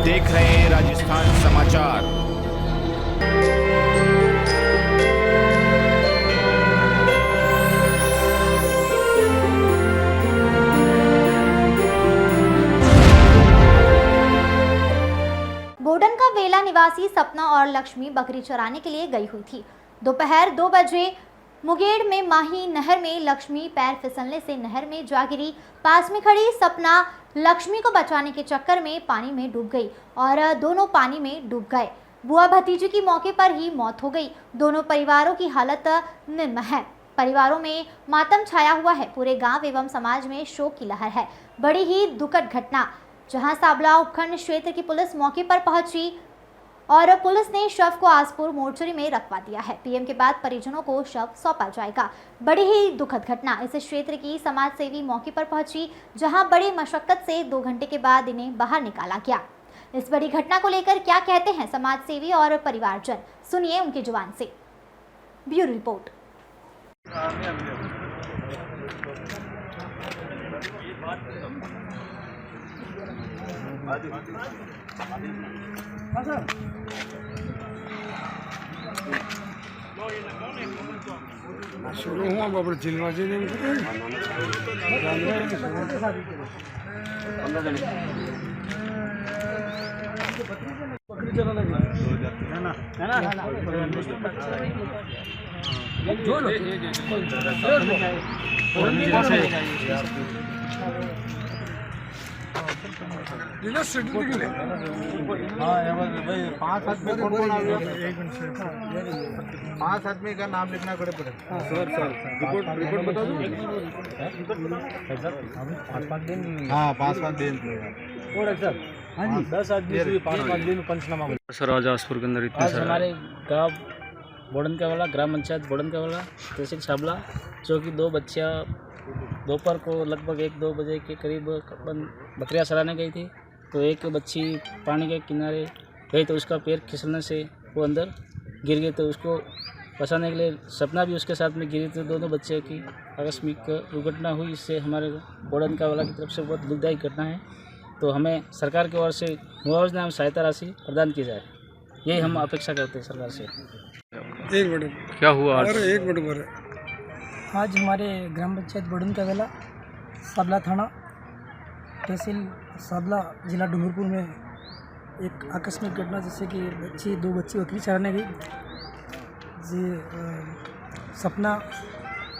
देख रहे हैं राजस्थान समाचार। बोडन का वेला निवासी सपना और लक्ष्मी बकरी चराने के लिए गई हुई थी। दोपहर 2 बजे मुंगेर में माही नहर में लक्ष्मी पैर फिसलने से नहर में जा गिरी। पास में खड़ी सपना लक्ष्मी को बचाने के चक्कर में पानी में डूब गई और दोनों पानी में डूब गए। बुआ भतीजी की मौके पर ही मौत हो गई। दोनों परिवारों की हालत निम्न है। परिवारों में मातम छाया हुआ है। पूरे गांव एवं समाज में शोक की लहर है। बड़ी ही दुखद घटना, जहां साबला उपखंड क्षेत्र की पुलिस मौके पर पहुंची और पुलिस ने शव को आसपुर मोर्चरी में रखवा दिया है। पीएम के बाद परिजनों को शव सौंपा जाएगा। बड़ी ही दुखद घटना। इस क्षेत्र की समाज सेवी मौके पर पहुंची, जहां बड़ी मशक्कत से 2 घंटे के बाद इन्हें बाहर निकाला गया। इस बड़ी घटना को लेकर क्या कहते हैं समाज सेवी और परिवारजन, सुनिए उनकी जुबान से। Bureau report. शुरू हुआ बाबर जिलवा जी ने बकरी चलाने है ना शेड्यूल के लिए। भाई 5 आदमी कौन आ गया? 5 आदमी का नाम लिखना पड़ेगा। सर रिपोर्ट बता दो। 5-5 दिन और सर हाँ जी 10 आदमी से 5-5 दिन में पंचनामा बोला सर। आज आसपुर के अंदर इतने आज हमारे गांव बोडन का वाला ग्राम पंचायत बोडन का वाला तहसील साबला, जो कि 2 बच्चियाँ दोपहर को लगभग 1-2 बजे के करीब बकरियाँ चराने गई थी। तो एक बच्ची पानी के किनारे गई तो उसका पैर फिसलने से वो अंदर गिर गई। तो उसको बचाने के लिए सपना भी उसके साथ में गिरी। तो दोनों बच्चे की आकस्मिक दुर्घटना हुई। इससे हमारे बोडन का वाला की तरफ से बहुत दुखदायी घटना है। तो हमें सरकार की ओर से मुआवजा एवं सहायता राशि प्रदान की जाए, यही हम अपेक्षा करते हैं सरकार से। एक मिनट क्या हुआ आज? अरे एक मिनट बोले। आज हमारे ग्राम पंचायत बोडन का वेला साबला थाना तहसील साबला जिला डूंगरपुर में एक आकस्मिक घटना, जैसे कि 2 बच्ची बकरी चराने गई। जी सपना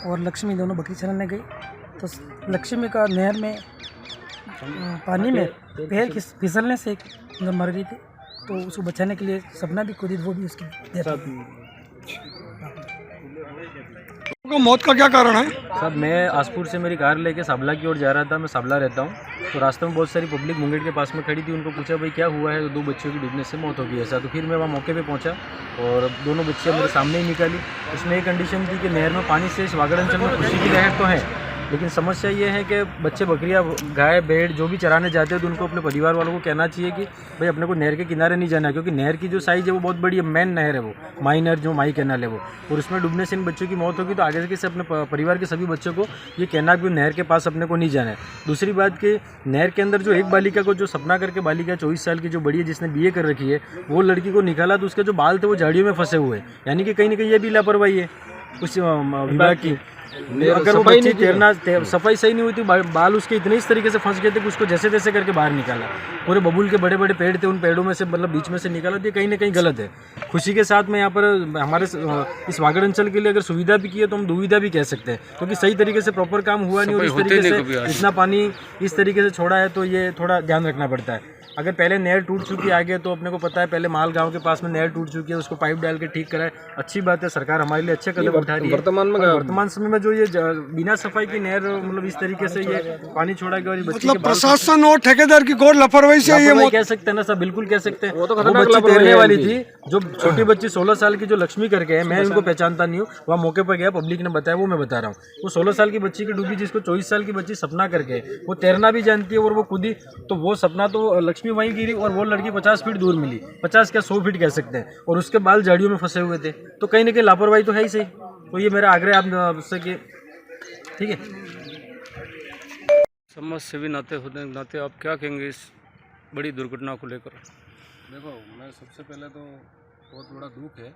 और लक्ष्मी दोनों बकरी चराने गई। तो लक्ष्मी का नहर में पानी में पैर फिसलने से मर गई थी। तो उसको बचाने के लिए सपना भी कूदी, वो भी उसकी डेथ हो गई। मौत का क्या कारण है? सर मैं आसपुर से मेरी कार लेके साबला की ओर जा रहा था। मैं साबला रहता हूँ। तो रास्ते में बहुत सारी पब्लिक मुंगेर के पास में खड़ी थी। उनको पूछा भाई क्या हुआ है? तो 2 बच्चियों की डूबने से मौत हो गई ऐसा। तो फिर मैं वहाँ मौके पे पहुँचा और दोनों बच्चियाँ मेरे सामने ही निकाली। उसमें एक कंडीशन थी कि नहर में पानी से इस वागड़ अंचल में खुशी की लहर तो है, लेकिन समस्या ये है कि बच्चे बकरियाँ गाय भेड़ जो भी चराने जाते हैं तो उनको अपने परिवार वालों को कहना चाहिए कि भाई अपने को नहर के किनारे नहीं जाना, क्योंकि नहर की जो साइज़ है वो बहुत बड़ी है। मेन नहर है वो, माई नहर जो माई कैनाल है वो, और उसमें डूबने से इन बच्चों की मौत होगी। तो आगे से अपने परिवार के सभी बच्चों को ये कहना कि नहर के पास अपने को नहीं जाना है। दूसरी बात कि नहर के अंदर जो एक बालिका को, जो सपना करके बालिका 24 साल की जो बड़ी है जिसने BA कर रखी है, वो लड़की को निकाला तो उसके जो बाल थे वो झाड़ियों में फंसे हुए, यानी कि कहीं ना कहीं ये भी लापरवाही है उस विभाग की। अगर वो बच्ची तैरना सफाई सही नहीं हुई थी, बाल उसके इतने इस तरीके से फंस गए थे कि उसको जैसे तैसे करके बाहर निकाला। पूरे बबूल के बड़े बड़े पेड़ थे, उन पेड़ों में से मतलब बीच में से निकाला। तो कहीं ना कहीं गलत है। खुशी के साथ में यहाँ पर हमारे इस वागड़ अंचल के लिए अगर सुविधा भी की है तो हम दुविधा भी कह सकते हैं, क्योंकि सही तरीके से प्रॉपर काम हुआ नहीं और इस तरीके से इतना पानी इस तरीके से छोड़ा है। तो ये थोड़ा ध्यान रखना पड़ता है। अगर पहले नहर टूट चुकी है आगे, तो अपने को पता है पहले माल गांव के पास में नहर टूट चुकी है, उसको पाइप डाल के ठीक कराए, अच्छी बात है। सरकार हमारे लिए अच्छे कदम उठा रही है। वर्तमान समय में जो ये बिना सफाई की नहर मतलब इस तरीके से ये पानी छोड़ा गया और मतलब प्रशासन और ठेकेदार की घोर लापरवाही से ये कह सकते हैं ना सर, बिल्कुल कह सकते हैं। वो बच्ची तैरने वाली थी, जो छोटी बच्ची 16 साल की जो लक्ष्मी करके है, मैं उनको पहचानता नहीं हूँ, वहाँ मौके पर गया, पब्लिक ने बताया, वो मैं बता रहा हूँ। वो 16 साल की बच्ची की डूबी, जिसको 24 साल की बच्ची सपना करके वो तैरना भी जानती है और वो कूदी। तो वो सपना तो लक्ष्मी वहीं गिरी और वो लड़की 50 फीट दूर मिली, 50 क्या 100 फीट कह सकते हैं, और उसके बाल झाड़ियों में फंसे हुए थे। तो कहीं ना कहीं लापरवाही तो है ही सही। तो ये मेरा आग्रह आपसे कि ठीक है। समाज सेवी नाते होने नाते आप क्या कहेंगे इस बड़ी दुर्घटनाओं को लेकर? देखो, मैं सबसे पहले तो बहुत बड़ा दुख है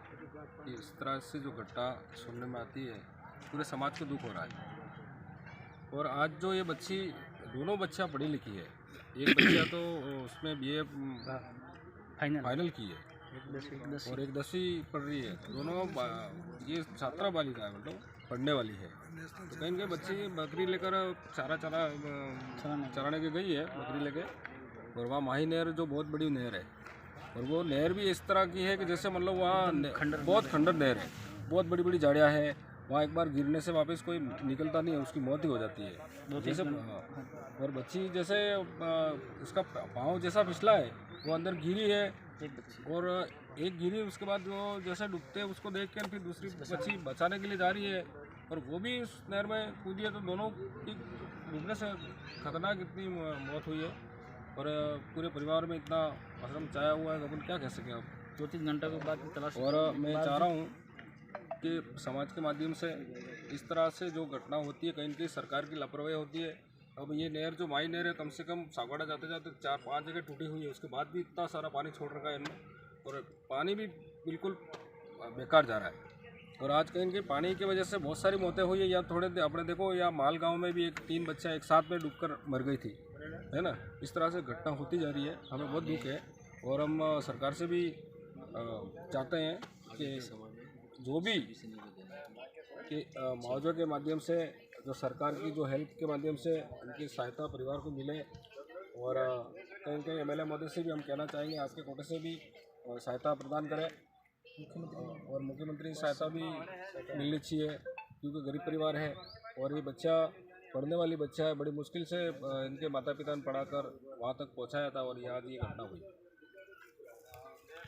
कि इस तरह से जो घटना सुनने में आती है, पूरे समाज को दुख हो रहा है। और आज जो ये बच्ची, दोनों बच्चियाँ पढ़ी लिखी है, एक बच्चा तो उसमें BA फाइनल की है और एक 10वीं पढ़ रही है। दोनों ये छात्रा बालिका है, मतलब पढ़ने वाली है। तो कहीं कहीं बच्ची बकरी लेकर चराने के गई है, बकरी लेके, और वहाँ माही नहर जो बहुत बड़ी नहर है, और वो नहर भी इस तरह की है कि जैसे मतलब वहाँ बहुत खंडर नहर है, बहुत बड़ी बड़ी झाड़ियाँ हैं। वहाँ एक बार गिरने से वापस कोई निकलता नहीं है, उसकी मौत ही हो जाती है जैसे। और बच्ची जैसे उसका पाँव जैसा फिसला है, वो अंदर गिरी है, और एक गिरी, उसके बाद वो जैसे डूबते हैं उसको देख कर फिर दूसरी बच्ची बचाने के लिए जा रही है, और वो भी उस नहर में कूदी है। तो दोनों की डूबने से खतरनाक इतनी मौत हुई है, और पूरे परिवार में इतना अशरम छाया हुआ है, अपन क्या कह सकें अब। 2-3 घंटे के बाद तलाश। और मैं चाह रहा हूँ कि समाज के माध्यम से इस तरह से जो घटना होती है, कहीं न कहीं सरकार की लापरवाही होती है। अब ये नहर जो माही नहर है, कम से कम सागवाड़ा जाते जाते 4-5 जगह टूटी हुई है, उसके बाद भी इतना सारा पानी छोड़ रखा है इनमें, और पानी भी बिल्कुल बेकार जा रहा है। और आज कहीं न कहीं पानी की वजह से बहुत सारी मौतें हुई है। या थोड़े अपने देखो, या माल गाँव में भी 3 बच्चा एक साथ में डूबकर मर गई थी, है ना। इस तरह से घटना होती जा रही है, हमें बहुत दुख है। और हम सरकार से भी चाहते हैं कि जो भी कि मुआवजे के माध्यम से, जो सरकार की जो हेल्प के माध्यम से उनकी सहायता परिवार को मिले। और कहीं कहीं MLA महोदय से भी हम कहना चाहेंगे, आज के कोटे से भी सहायता प्रदान करें, और मुख्यमंत्री सहायता भी मिलनी चाहिए, क्योंकि गरीब परिवार है और ये बच्चा पढ़ने वाली बच्चा है। बड़ी मुश्किल से इनके माता पिता ने पढ़ाकर वहाँ तक पहुँचाया था, और आज ये घटना हुई।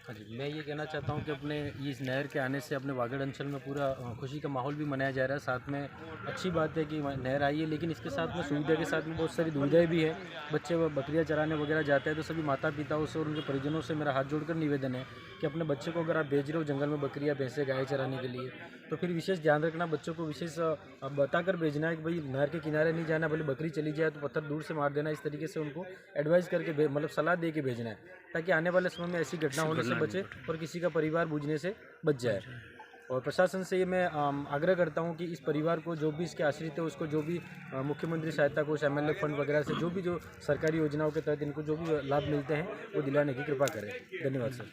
हाँ जी, मैं ये कहना चाहता हूँ कि अपने इस नहर के आने से अपने वागड़ अंचल में पूरा खुशी का माहौल भी मनाया जा रहा है। साथ में अच्छी बात है कि नहर आई है, लेकिन इसके साथ में सुविधा के साथ में बहुत सारी दुविधाएं भी है। बच्चे बकरियाँ चराने वगैरह जाते हैं, तो सभी माता पिताओं से और उनके परिजनों से मेरा हाथ जोड़कर निवेदन है कि अपने बच्चे को अगर आप भेज रहे हो जंगल में बकरियाँ भैंसे गाय चराने के लिए, तो फिर विशेष ध्यान रखना, बच्चों को विशेष बताकर भेजना है कि भाई नहर के किनारे नहीं जाना, भले बकरी चली जाए तो पत्थर दूर से मार देना। इस तरीके से उनको एडवाइस करके मतलब सलाह दे के भेजना है, ताकि आने वाले समय में ऐसी घटना होने से बचे और किसी का परिवार बूझने से बच जाए। और प्रशासन से ये मैं आग्रह करता हूँ कि इस परिवार को, जो भी इसके आश्रित है, उसको जो भी मुख्यमंत्री सहायता कोष, MLA फंड वगैरह से जो सरकारी योजनाओं के तहत इनको जो भी लाभ मिलते हैं वो दिलाने की कृपा करें। धन्यवाद सर।